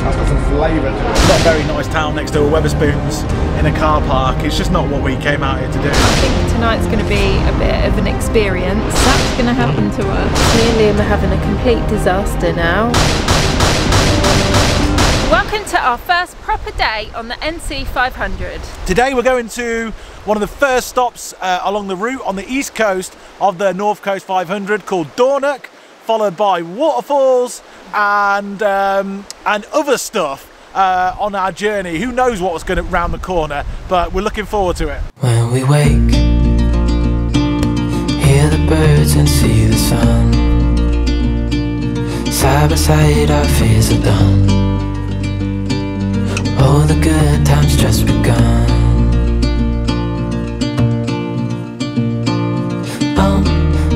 That's got some flavour to it. It's not a very nice town next door, Wetherspoons in a car park. It's just not what we came out here to do. I think tonight's going to be a bit of an experience. That's going to happen to us. Me and Liam are having a complete disaster now. Welcome to our first proper day on the NC500. Today we're going to one of the first stops along the route on the east coast of the North Coast 500 called Dornach, followed by waterfalls and other stuff on our journey. Who knows what's going to round the corner, but we're looking forward to it. When we wake, hear the birds and see the sun. Side by side our fears are done. All the good times just begun.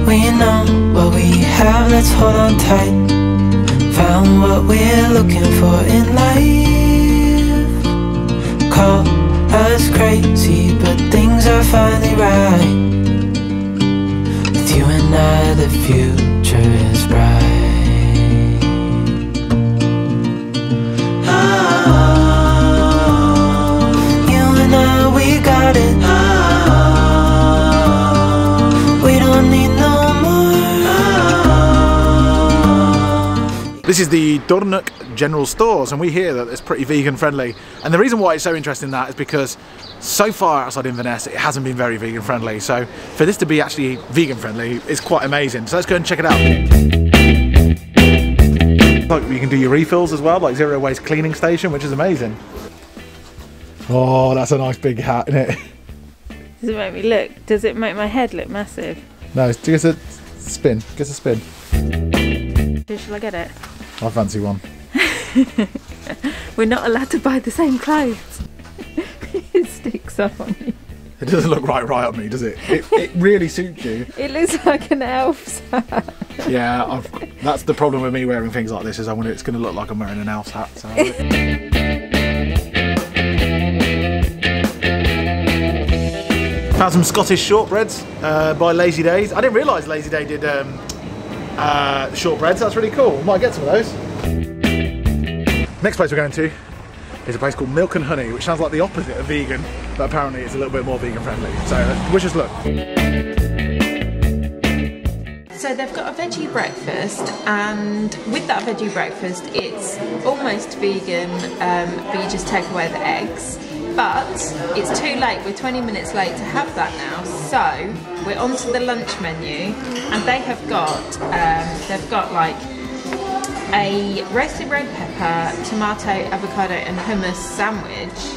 We know what we have, let's hold on tight. Found what we're looking for in life. Call us crazy, but things are finally right. With you and I, the future is bright. This is the Dornoch General Stores, and we hear that it's pretty vegan friendly. And the reason why it's so interesting that is because so far outside Inverness it hasn't been very vegan friendly. So for this to be actually vegan friendly is quite amazing. So let's go and check it out. Like you can do your refills as well, like zero waste cleaning station, which is amazing. Oh, that's a nice big hat, isn't it? Does it make me look? Does it make my head look massive? No, give us a spin. Give us a spin. Shall I get it? I fancy one. We're not allowed to buy the same clothes. It sticks up on you. It doesn't look right on me, does it? It really suits you. It looks like an elf's hat. Yeah, that's the problem with me wearing things like this, is it's going to look like I'm wearing an elf's hat. So. Found some Scottish shortbreads by Lazy Days. I didn't realise Lazy Day did shortbreads. That's really cool. Might get some of those. Next place we're going to is a place called Milk and Honey, which sounds like the opposite of vegan, but apparently it's a little bit more vegan friendly. So wish us luck. So they've got a veggie breakfast, and with that veggie breakfast it's almost vegan, but you just take away the eggs. But it's too late, we're 20 minutes late to have that now, so we're on to the lunch menu, and they have got like a roasted red pepper, tomato, avocado and hummus sandwich,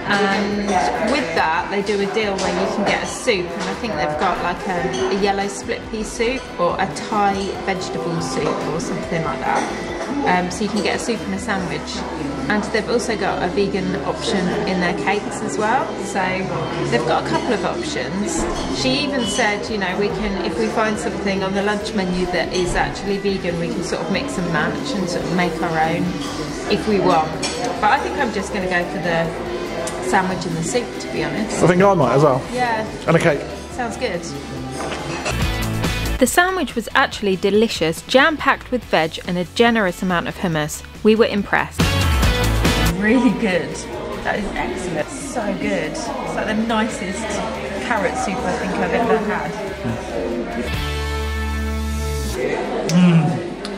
and with that they do a deal where you can get a soup, and I think they've got like a yellow split pea soup or a Thai vegetable soup or something like that. So you can get a soup and a sandwich, and they've also got a vegan option in their cakes as well. So they've got a couple of options. She even said, you know, we can, if we find something on the lunch menu that is actually vegan, we can sort of mix and match and sort of make our own if we want. But I think I'm just going to go for the sandwich and the soup, to be honest. I think I might as well. Yeah. And a cake. Sounds good. The sandwich was actually delicious, jam-packed with veg and a generous amount of hummus. We were impressed. Really good. That is excellent. So good. It's like the nicest carrot soup I think I've ever had.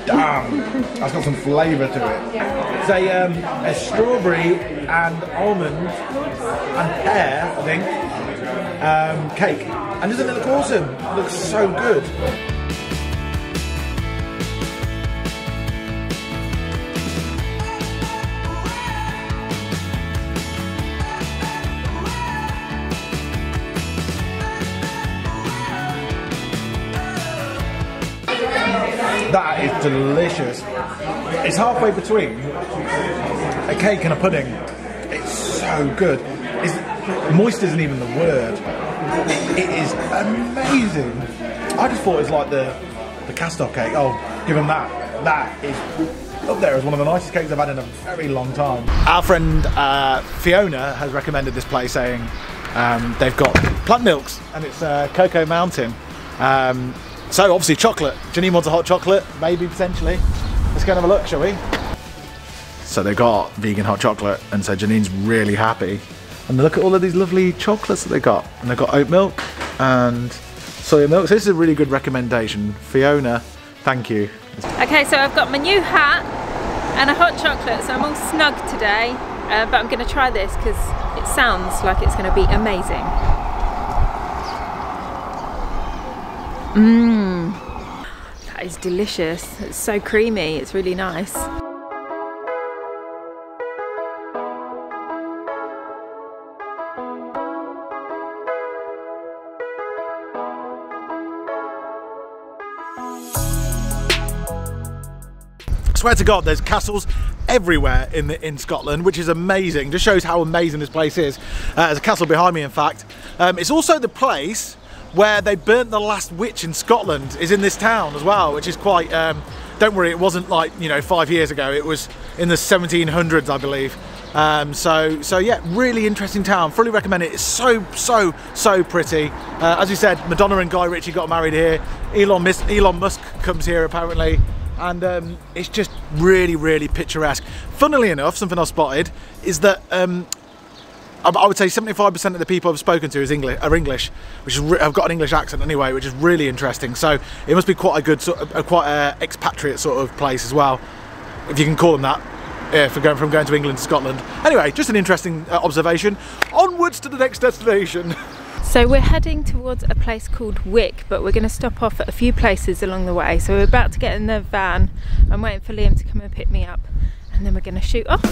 Damn, that's got some flavour to it. It's a strawberry and almond and pear, I think, cake. And doesn't it look awesome? It looks so good. That is delicious. It's halfway between a cake and a pudding. It's so good. Moist isn't even the word. It is amazing. I just thought it was like the cast-off cake. Oh, give them that. That is up there as one of the nicest cakes I've had in a very long time. Our friend Fiona has recommended this place, saying they've got plant milks and it's Cocoa Mountain. So obviously chocolate. Janine wants a hot chocolate, maybe potentially. Let's go and have a look, shall we? So they got vegan hot chocolate, and so Janine's really happy. And look at all of these lovely chocolates that they got. And they've got oat milk and soya milk. So this is a really good recommendation. Fiona, thank you. Okay, so I've got my new hat and a hot chocolate, so I'm all snug today. But I'm going to try this because it sounds like it's going to be amazing. Mmm, that is delicious. It's so creamy, it's really nice. Swear to God, there's castles everywhere in Scotland, which is amazing. Just shows how amazing this place is. There's a castle behind me, in fact. It's also the place where they burnt the last witch in Scotland, is in this town as well, which is quite, don't worry, it wasn't like, you know, 5 years ago. It was in the 1700s, I believe. So yeah, really interesting town. Fully recommend it. It's so pretty. As we said, Madonna and Guy Ritchie got married here. Elon Musk comes here apparently. And it's just really picturesque. Funnily enough, something I've spotted is that I would say 75% of the people I've spoken to are English, which is I've got an English accent anyway, which is really interesting. So it must be quite a good sort of, quite a expatriate sort of place as well, if you can call them that. Yeah, from going to England to Scotland. Anyway, just an interesting observation. Onwards to the next destination. So we're heading towards a place called Wick, but we're going to stop off at a few places along the way. So we're about to get in the van. I'm waiting for Liam to come and pick me up, and then we're going to shoot off.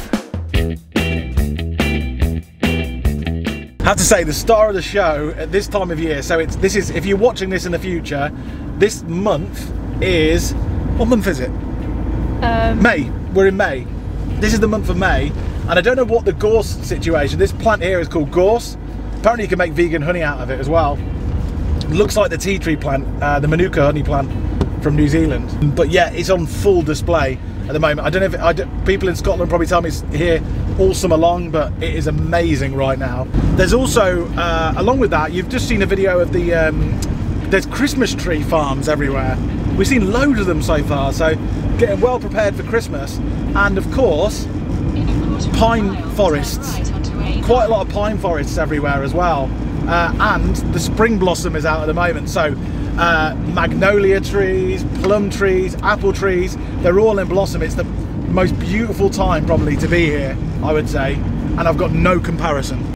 I have to say, the star of the show at this time of year, so this is, if you're watching this in the future, this month is, what month is it? May. We're in May. This is the month of May, and I don't know what the gorse situation, this plant here is called gorse. Apparently you can make vegan honey out of it as well. Looks like the tea tree plant, the Manuka honey plant from New Zealand. But yeah, it's on full display at the moment. I don't know if people in Scotland probably tell me it's here all summer long, but it is amazing right now. There's also, along with that, you've just seen a video of the, there's Christmas tree farms everywhere. We've seen loads of them so far, so getting well prepared for Christmas. And of course, pine forests. Quite a lot of pine forests everywhere as well, and the spring blossom is out at the moment, so magnolia trees, plum trees, apple trees, they're all in blossom. It's the most beautiful time probably to be here, I would say, and I've got no comparison.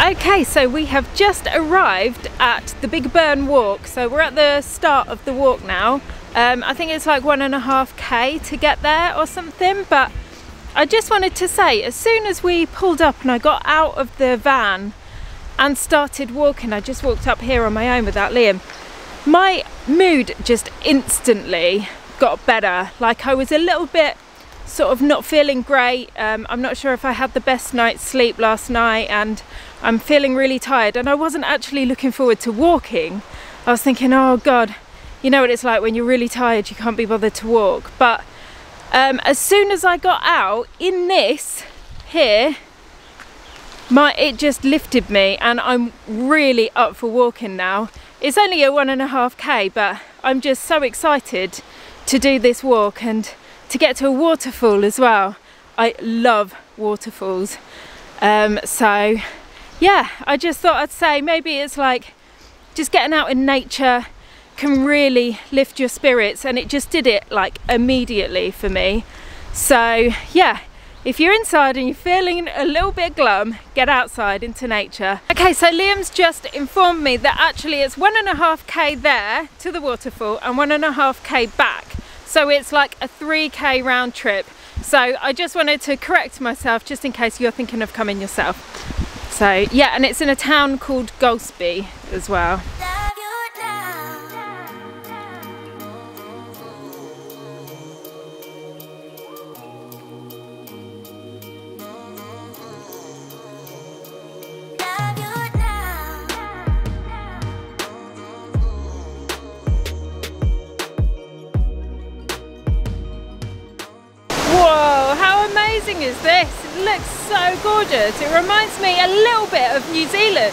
Okay, so we have just arrived at the Big Burn walk. So we're at the start of the walk now. I think it's like 1.5 k to get there or something, but I just wanted to say, as soon as we pulled up and I got out of the van and started walking, I just walked up here on my own without Liam, my mood just instantly got better. Like, I was a little bit sort of not feeling great. I'm not sure if I had the best night's sleep last night, and I'm feeling really tired, and I wasn't actually looking forward to walking. I was thinking, oh God, you know what it's like when you're really tired, you can't be bothered to walk. But as soon as I got out in this here, it just lifted me, and I'm really up for walking now. It's only a 1.5 k, but I'm just so excited to do this walk and to get to a waterfall as well. I love waterfalls. So yeah, I just thought I'd say maybe it's like just getting out in nature can really lift your spirits, and it just did it like immediately for me. So yeah, if you're inside and you're feeling a little bit glum, get outside into nature. Okay, so Liam's just informed me that actually it's 1.5 k there to the waterfall and 1.5 k back. So it's like a 3 k round trip. So I just wanted to correct myself just in case you're thinking of coming yourself. So yeah, and it's in a town called Golspie as well. Whoa, how amazing is this? It looks so gorgeous. It reminds me a little bit of New Zealand.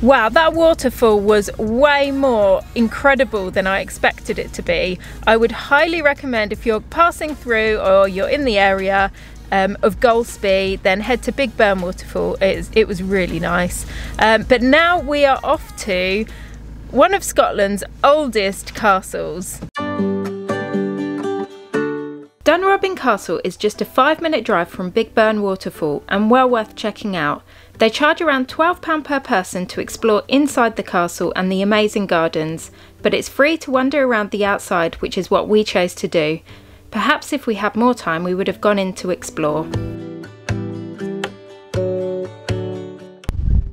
Wow, that waterfall was way more incredible than I expected it to be. I would highly recommend, if you're passing through or you're in the area of Golspie, then head to Big Burn Waterfall. It was really nice. But now we are off to one of Scotland's oldest castles. Dunrobin Castle is just a 5-minute drive from Big Burn Waterfall and well worth checking out. They charge around £12 per person to explore inside the castle and the amazing gardens, but it's free to wander around the outside, which is what we chose to do. Perhaps if we had more time we would have gone in to explore.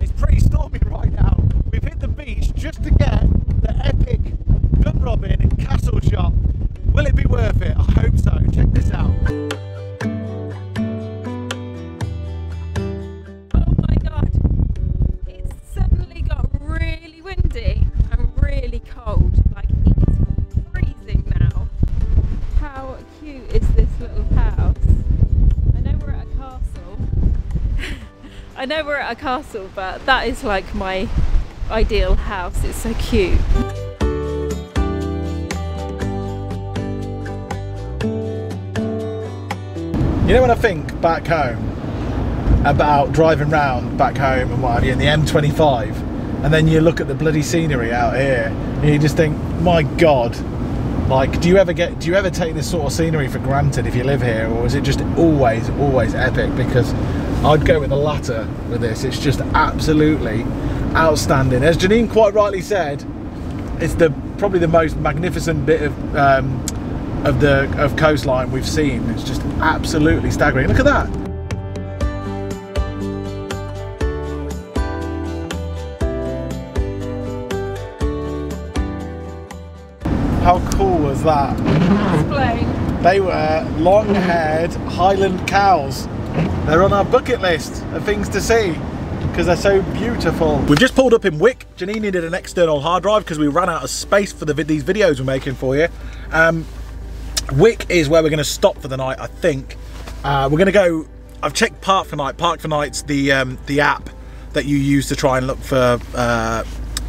It's pretty stormy right now. We've hit the beach just to get the epic Dunrobin Castle shot. Will it be worth it? I hope so. Check this out. Oh my god, it's suddenly got really windy and really cold. Like, it's freezing now. How cute is this little house? I know we're at a castle. I know we're at a castle, but that is like my ideal house. It's so cute. You know, when I think back home about driving round back home and what have you in the M25, and then you look at the bloody scenery out here and you just think, my god, like, do you ever take this sort of scenery for granted if you live here, or is it just always epic? Because I'd go with the latter with this. It's just absolutely outstanding. As Janine quite rightly said, it's probably the most magnificent bit of coastline we've seen. It's just absolutely staggering. Look at that. How cool was that? Explain. They were long-haired Highland cows. They're on our bucket list of things to see because they're so beautiful. We've just pulled up in Wick. Janine needed an external hard drive because we ran out of space for these videos we're making for you. Wick is where we're going to stop for the night, I think. We're going to go. I've checked Park for Night. Park for Night's the app that you use to try and look for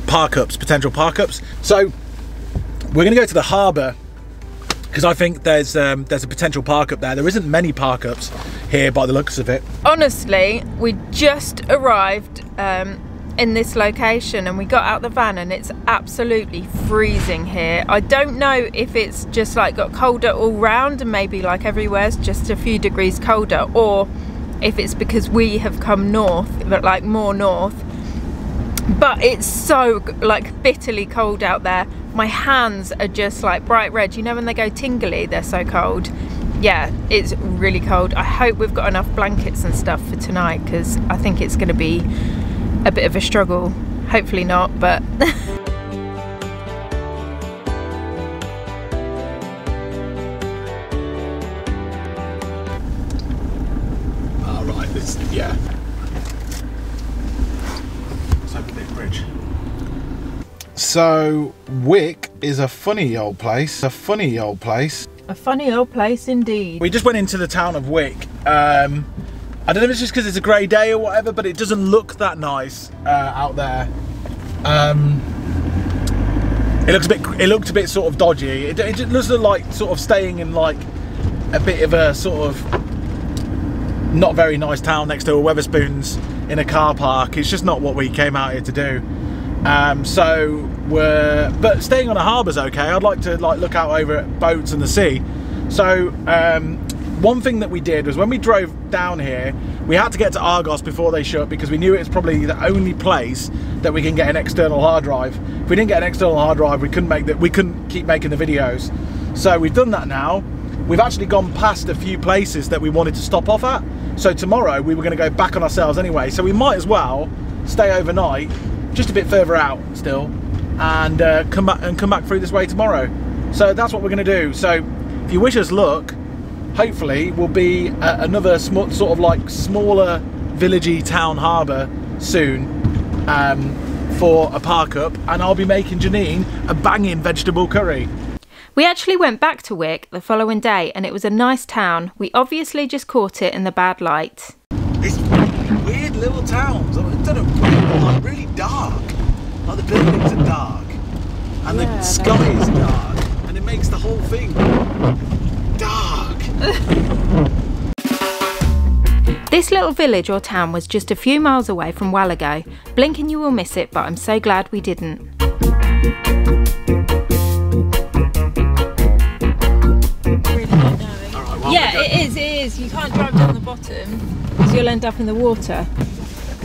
park ups, potential park ups. So we're going to go to the Harbour because I think there's a potential park up there. There isn't many park ups here by the looks of it. Honestly, we just arrived in this location and we got out the van and it's absolutely freezing here. I don't know if it's just like got colder all round and maybe like everywhere's just a few degrees colder, or if it's because we have come north, but like more north. But it's so like bitterly cold out there. My hands are just like bright red. You know when they go tingly, they're so cold. Yeah, it's really cold. I hope we've got enough blankets and stuff for tonight because I think it's going to be a bit of a struggle. Hopefully not, but right, yeah. Let's open this bridge. So Wick is a funny old place. A funny old place. a funny old place indeed. We just went into the town of Wick. I don't know if it's just because it's a grey day or whatever, but it doesn't look that nice out there. It looked a bit sort of dodgy. It just looks like sort of staying in like a bit of a sort of not very nice town next to a Wetherspoons in a car park. It's just not what we came out here to do. But staying on a harbour's okay. I'd like to look out over at boats and the sea. So one thing that we did was when we drove down here, we had to get to Argos before they shut because we knew it was probably the only place that we can get an external hard drive. If we didn't get an external hard drive, we couldn't keep making the videos. So we've done that now. We've actually gone past a few places that we wanted to stop off at. So tomorrow we were going to go back on ourselves anyway, so we might as well stay overnight, just a bit further out still, and come back through this way tomorrow. So that's what we're going to do. So if you wish us luck, hopefully we'll be at another sort of like smaller villagey town harbour soon for a park up, and I'll be making Janine a banging vegetable curry. We actually went back to Wick the following day and it was a nice town. We obviously just caught it in the bad light. It's weird little towns. I don't know, like really dark. Like the buildings are dark and the sky is dark, and it makes the whole thing dark. This little village or town was just a few miles away from Wallago. Blink and you will miss it, but I'm so glad we didn't. Yeah, it is. You can't drive down the bottom because you'll end up in the water.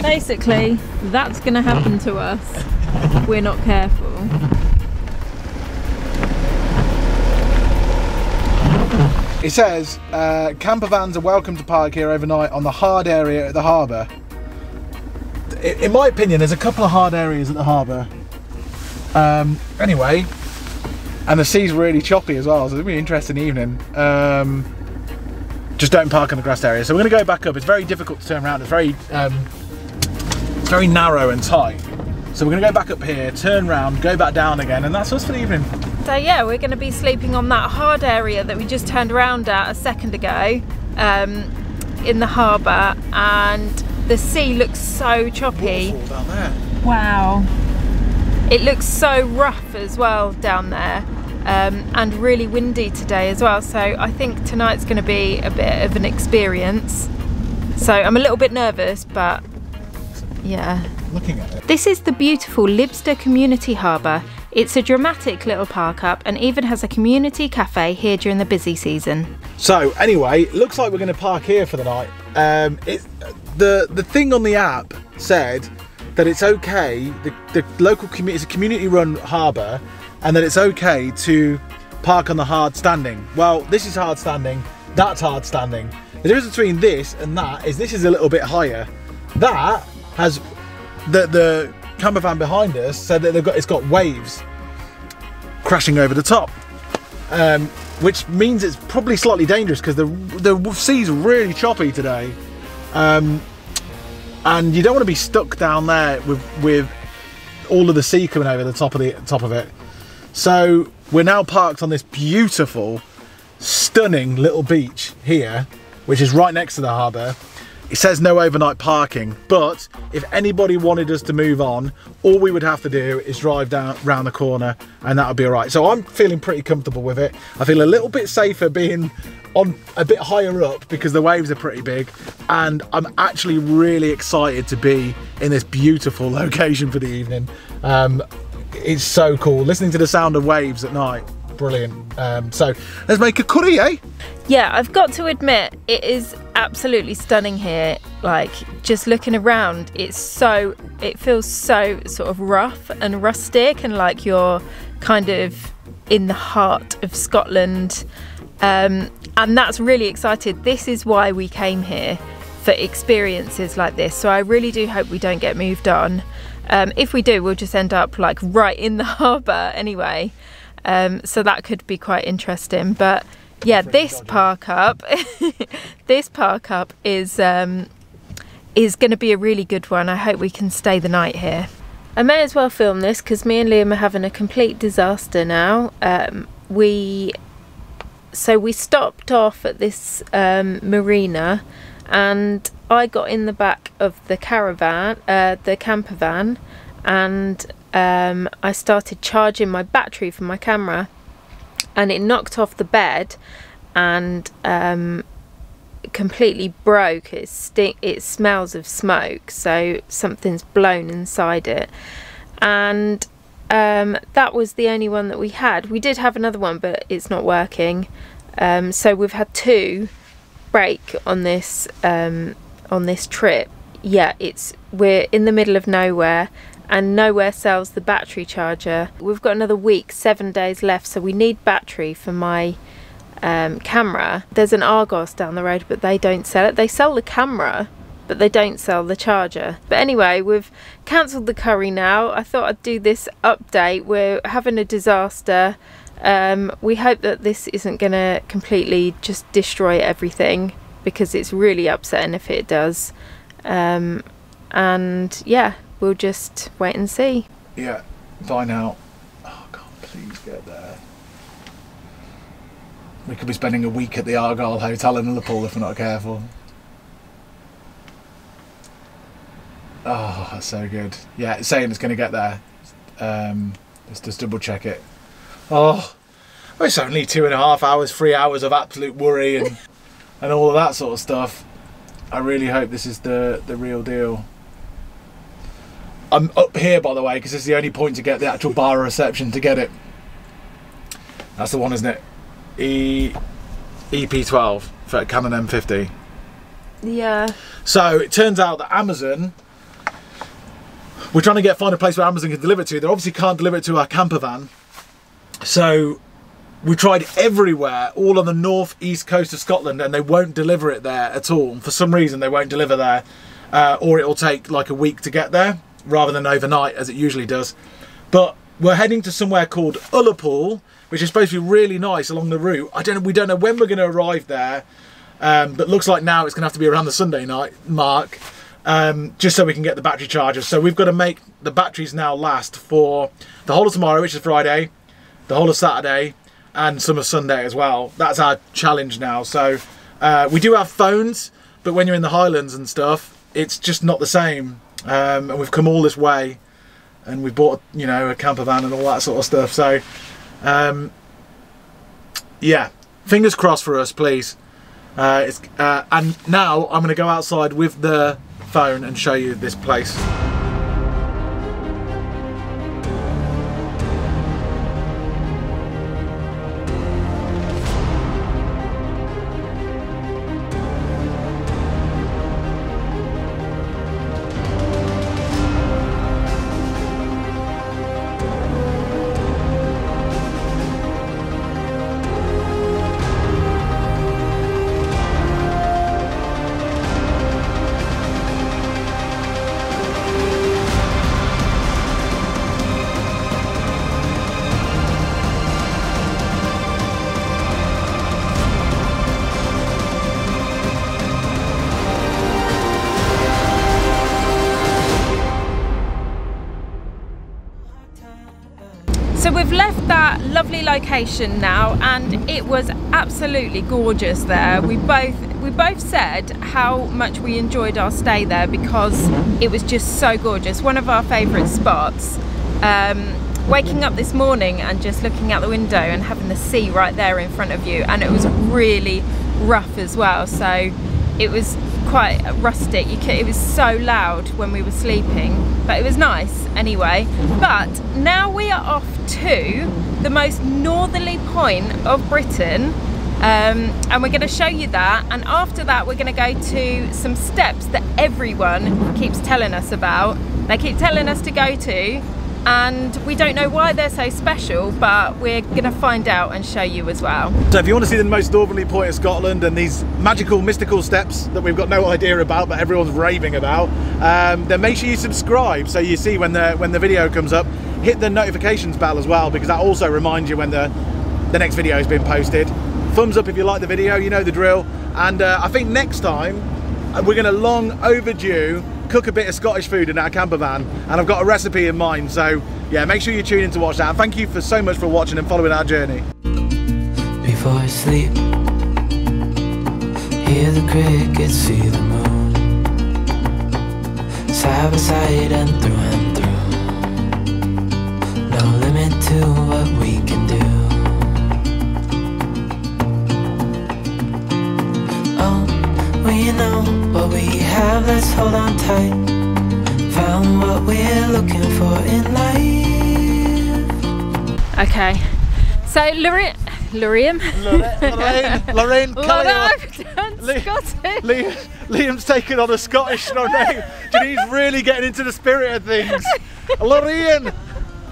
Basically, that's going to happen to us if we're not careful. It says, camper vans are welcome to park here overnight on the hard area at the harbour. In my opinion, there's a couple of hard areas at the harbour. Anyway, and the sea's really choppy as well, so it'll be an interesting evening. Just don't park in the grassed area. So we're going to go back up. It's very difficult to turn around. It's very narrow and tight. So we're going to go back up here, turn round, go back down again, and that's us for the evening. So yeah, we're going to be sleeping on that hard area that we just turned around at a second ago in the harbour, and the sea looks so choppy. Waterfall down there. Wow. It looks so rough as well down there. And really windy today as well, so I think tonight's going to be a bit of an experience. So I'm a little bit nervous, but yeah. Looking at it. This is the beautiful Lybster Community Harbour. It's a dramatic little park up and even has a community cafe here during the busy season. So anyway, looks like we're going to park here for the night. The thing on the app said that it's okay, the local community, it's a community run harbour, and that it's okay to park on the hard standing. Well, this is hard standing, that's hard standing. The difference between this and that is this is a little bit higher. That has the camper van behind us said that it's got waves crashing over the top, which means it's probably slightly dangerous because the sea's really choppy today, and you don't want to be stuck down there with all of the sea coming over the top of it. So we're now parked on this beautiful, stunning little beach here, which is right next to the harbour. It says no overnight parking, but if anybody wanted us to move on, all we would have to do is drive down round the corner and that would be all right. So I'm feeling pretty comfortable with it. I feel a little bit safer being on a bit higher up because the waves are pretty big, and I'm actually really excited to be in this beautiful location for the evening. It's so cool listening to the sound of waves at night. Brilliant. So let's make a curry, eh? Yeah, I've got to admit it is absolutely stunning here. Like, just looking around, it feels so sort of rough and rustic, and like you're kind of in the heart of Scotland, and that's really exciting. This is why we came here, for experiences like this. So I really do hope we don't get moved on. If we do, we'll just end up like right in the harbour anyway. So that could be quite interesting. But yeah, this park up, this park up is going to be a really good one. I hope we can stay the night here. I may as well film this because me and Liam are having a complete disaster now. We stopped off at this marina, and I got in the back of the caravan, the camper van, and I started charging my battery for my camera, and it knocked off the bed and completely broke. It smells of smoke, so something's blown inside it, and that was the only one that we had. We did have another one, but it's not working, so we've had two break on this trip. Yeah, we're in the middle of nowhere, and nowhere sells the battery charger. We've got another week, 7 days left, so we need battery for my camera. There's an Argos down the road, but they don't sell it. They sell the camera, but they don't sell the charger. But anyway, we've cancelled the curry now. I thought I'd do this update. We're having a disaster. We hope that this isn't going to completely just destroy everything, because it's really upsetting if it does. And yeah, we'll just wait and see. Yeah, by now. Oh God, please get there. We could be spending a week at the Argyle Hotel in Liverpool if we're not careful. Oh, that's so good. Yeah, it's saying it's going to get there. Let's just double check it. Oh, it's only 2.5 hours, 3 hours of absolute worry and all of that sort of stuff. I really hope this is the real deal. I'm up here, by the way, because it's the only point to get the actual bar reception to get it. That's the one, isn't it? EP12 for Canon M50. Yeah. So it turns out that Amazon, we're trying to find a place where Amazon can deliver it to. They obviously can't deliver it to our camper van. So we tried everywhere, all on the north-east coast of Scotland, and they won't deliver it there at all. For some reason, they won't deliver there, or it'll take like a week to get there, rather than overnight, as it usually does. But we're heading to somewhere called Ullapool, which is supposed to be really nice along the route. We don't know when we're going to arrive there, but looks like now it's going to have to be around the Sunday night mark, just so we can get the battery chargers. So we've got to make the batteries now last for the whole of tomorrow, which is Friday, the whole of Saturday, and some of Sunday as well. That's our challenge now. So we do have phones, but when you're in the Highlands and stuff, it's just not the same. And we've come all this way, and we've bought, you know, a camper van and all that sort of stuff. So yeah, fingers crossed for us, please. And now I'm going to go outside with the phone and show you this place. So we've left that lovely location now, and it was absolutely gorgeous there. We both said how much we enjoyed our stay there because it was just so gorgeous. One of our favourite spots. Waking up this morning and just looking out the window and having the sea right there in front of you, and it was really rough as well, so it was quite rustic. It was so loud when we were sleeping, but it was nice anyway. But now we are off to the most northerly point of Britain, and we're going to show you that, and after that we're going to go to some steps that everyone keeps telling us about. They keep telling us to go to, and we don't know why they're so special, but we're going to find out and show you as well. So if you want to see the most northerly point of Scotland and these magical, mystical steps that we've got no idea about but everyone's raving about, then make sure you subscribe so you see when the video comes up. Hit the notifications bell as well, because that also reminds you when the next video has been posted. Thumbs up if you like the video, you know the drill. And I think next time we're going to long overdue cook a bit of Scottish food in our camper van, and I've got a recipe in mind, so yeah, make sure you tune in to watch that. And thank you so much for watching and following our journey. Before I sleep, hear the crickets, see the moon, side by side and through, no limit to what we can do. Oh, we know what we have, let's hold on tight. Found what we're looking for in life. Okay, so Lorraine, Liam's taken on a Scottish name. He's really getting into the spirit of things. Lorraine.